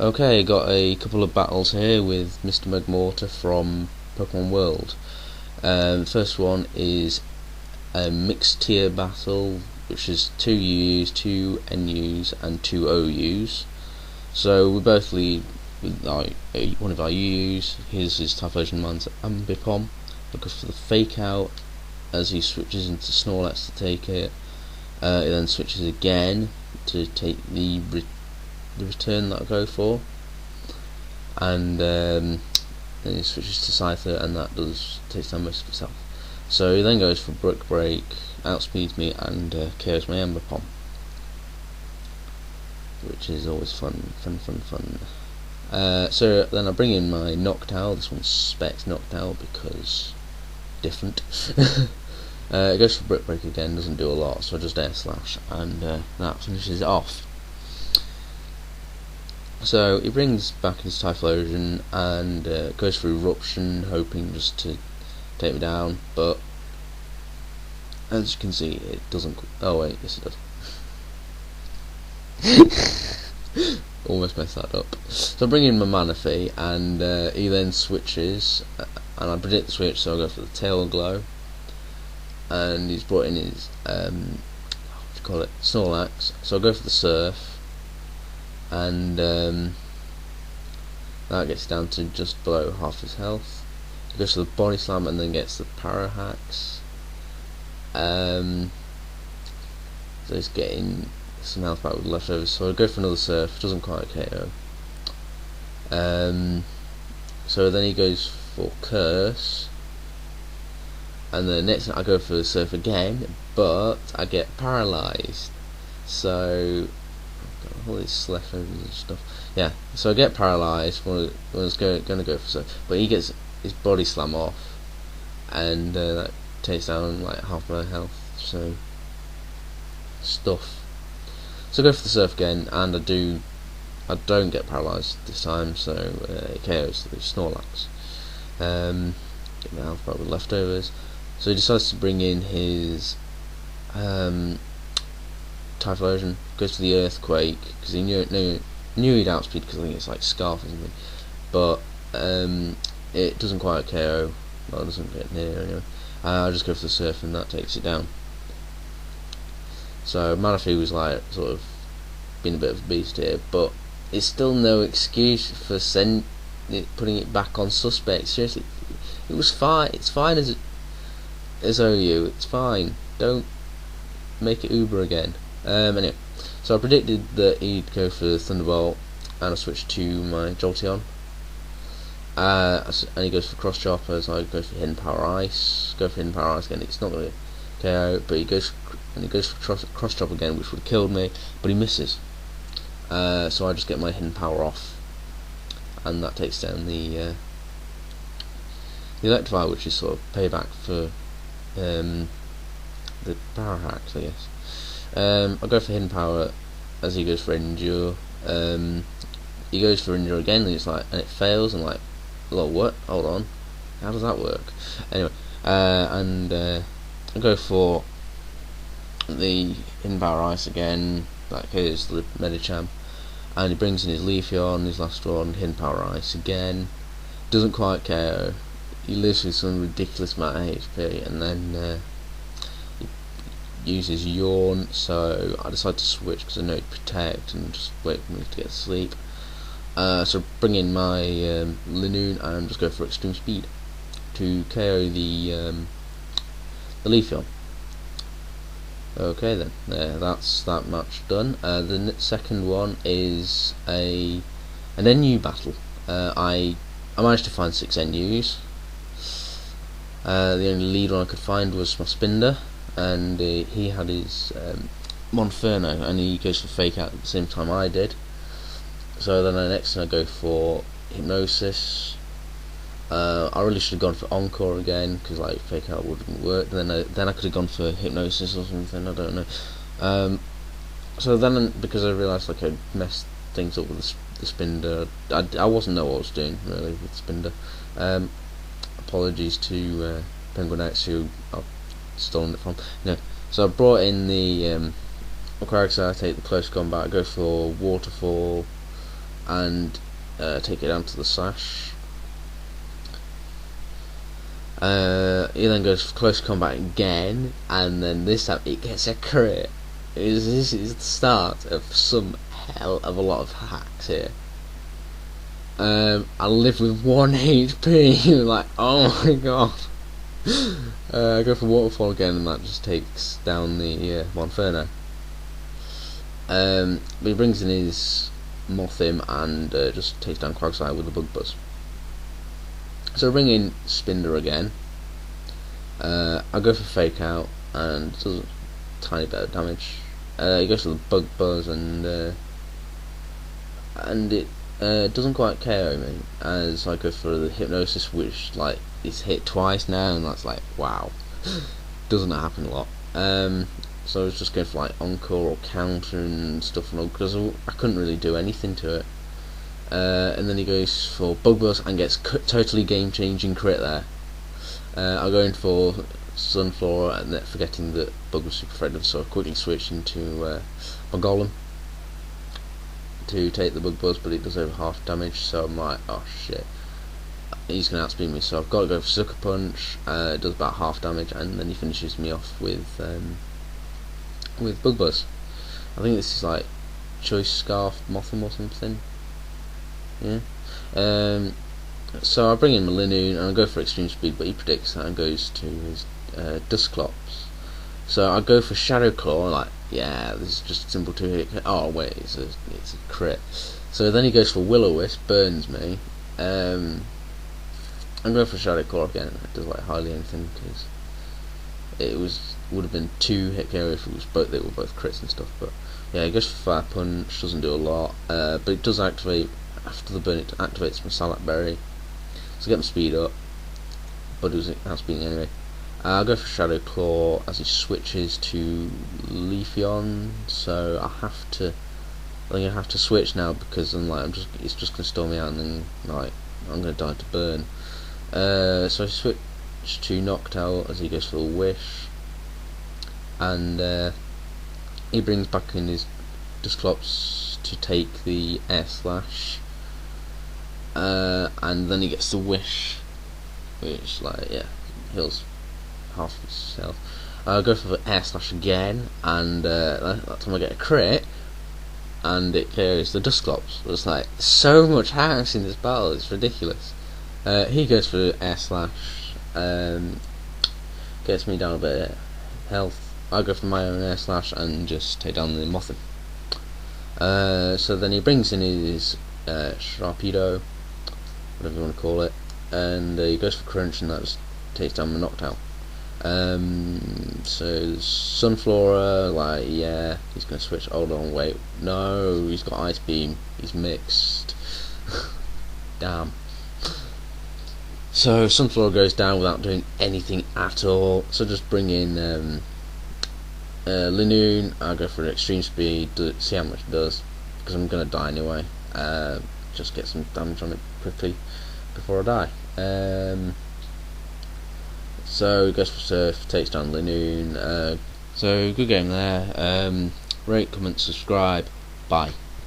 Okay, got a couple of battles here with Mr. Magmortar from Pokemon World. First one is a mixed tier battle, which is 2 UUs, 2 NUs, and 2 OUs. So we both lead with one of our UUs. Here's his Typhlosion, mine's Ambipom. I'll go for the fake out as he switches into Snorlax to take it. He then switches again to take the return that I go for, and then he switches to Scyther, and that takes down most of itself. So he then goes for Brick Break, outspeeds me, and KOs my Ambipom, which is always fun. So then I bring in my Noctowl. This one's Specs Noctowl because different. It goes for Brick Break again, doesn't do a lot, so I just Air Slash, and that finishes it off. So he brings back his Typhlosion and goes for Eruption, hoping just to take me down, but as you can see, it doesn't. Oh wait, yes it does. Almost messed that up. So I bring in my Manaphy, and he then switches, and I predict the switch, so I go for the Tail Glow, and he's brought in his what do you call it, Snorlax. So I go for the Surf, and that gets down to just below half his health. He goes for the Body Slam and then gets the Lolhax. So he's getting some health back with leftovers. So I go for another Surf, doesn't quite KO. So then he goes for Curse, and then next I go for the Surf again, but I get paralysed. So all these leftovers and stuff. Yeah, so I get paralysed when I was going to go for Surf, but he gets his Body Slam off, and that takes down like half my health. So stuff. So I go for the Surf again, and I don't get paralysed this time. So it KOs the Snorlax. Get my health back with leftovers. So he decides to bring in his Typhlosion, goes for the Earthquake because he knew he'd outspeed, because I think it's like Scarf or something, but it doesn't quite KO. Well, it doesn't get near anyway. I just go for the Surf, and that takes it down. So Manaphy was like sort of being a bit of a beast here, but it's still no excuse for putting it back on Suspect. Seriously, it was fine. It's fine as OU. It's fine. Don't make it Uber again. Anyway, so I predicted that he'd go for Thunderbolt, and I switched to my Jolteon. And he goes for Cross Chopper, so I go for Hidden Power Ice. Go for Hidden Power Ice again. It's not going to KO, but he goes for Cross Chopper again, which would have killed me, but he misses. So I just get my Hidden Power off, and that takes down the Electivire, which is sort of payback for the Power Hacks, I guess. I go for Hidden Power as he goes for Endure. He goes for Endure again, and it fails, and like, well, what? Hold on, how does that work? Anyway, and I go for the Hidden Power Ice again. Like, here's the Medicham, and he brings in his Leafeon, his last one, Hidden Power Ice again. Doesn't quite KO. He lives with some ridiculous amount of HP, and then uses Yawn, so I decide to switch because I know it Protect and just wait for me to get to sleep. So bring in my Linoon and just go for Extreme Speed to KO the Leafeon. Okay then, that's that match done. The second one is an NU battle. I managed to find 6 NUs. The only lead one I could find was my Spinder, and he had his Monferno, and he goes for Fake Out at the same time I did. So then next I go for Hypnosis. I really should have gone for Encore again, because like Fake Out wouldn't work. Then I could have gone for Hypnosis or something, I don't know. So then, because I realised like I messed things up with the Spinder, I wasn't know what I was doing really with Spinder. Apologies to Penguin X, who I've stolen it from. No, so I brought in the Aquarius. I take the close combat. I go for Waterfall, and take it down to the slash. He then goes for close combat again, and then this time it gets a crit. This is the start of some hell of a lot of hacks here. I live with 1 HP, like, oh my god. I go for waterfall again, and that just takes down the Monferno. But he brings in his Mothim and just takes down Quagsire with the Bug Buzz. So I bring in Spinder again. I go for Fake Out and does a tiny bit of damage. He goes for the Bug Buzz and it doesn't quite KO me, as I go for the Hypnosis, which like is hit twice now, and that's like wow, doesn't happen a lot. So I was just going for like Encore or Counter and stuff, because I couldn't really do anything to it. And then he goes for Bug Buzz and gets totally game-changing crit there. I go in for Sunflora, and then forgetting that Bug was super friendly, so I quickly switch into my Golem to take the Bug Buzz, but it does over half damage, so I'm like, oh shit, he's going to outspeed me, so I've got to go for Sucker Punch. It does about half damage, and then he finishes me off with Bug Buzz. I think this is like Choice Scarf Mothim or something. Yeah. So I bring in my Linoon and I go for Extreme Speed, but he predicts that and goes to his Dusclops. So I go for Shadow Claw, like, yeah, this is just a simple 2-hit. Oh wait, it's a crit. So then he goes for Will-O-Wisp, burns me. I'm going for Shadow Claw again. It does like hardly anything, because it would have been 2-hit KO if it was they were both crits and stuff. But yeah, he goes for Fire Punch, doesn't do a lot, but it does activate after the burn. It activates my Salak Berry, so get my speed up. But it was outspeeding anyway. I'll go for Shadow Claw as he switches to Leafeon, so I think I have to switch now, because I'm like, it's just gonna storm me out, and then like I'm gonna die to burn. So I switch to Noctowl as he goes for a Wish, and he brings back in his Dusclops to take the Air Slash, and then he gets the Wish, which like heals half his health. I'll go for the Air Slash again, and that time I get a crit, and it carries the Dusclops. It's like so much hacks in this battle, it's ridiculous. He goes for Air Slash, gets me down a bit of health. I go for my own Air Slash and just take down the Mothim. So then he brings in his Sharpedo, whatever you want to call it, and he goes for Crunch, and that just takes down my Noctowl. So Sunflora, like, yeah, he's gonna switch. Hold on, wait, no, he's got Ice Beam, he's mixed. Damn. So Sunflora goes down without doing anything at all, so just bring in Linoon. I'll go for an Extreme Speed, see how much it does, because I'm gonna die anyway. Just get some damage on it quickly before I die. So he goes for Surf, takes down Linoon. So good game there. Rate, comment, subscribe. Bye.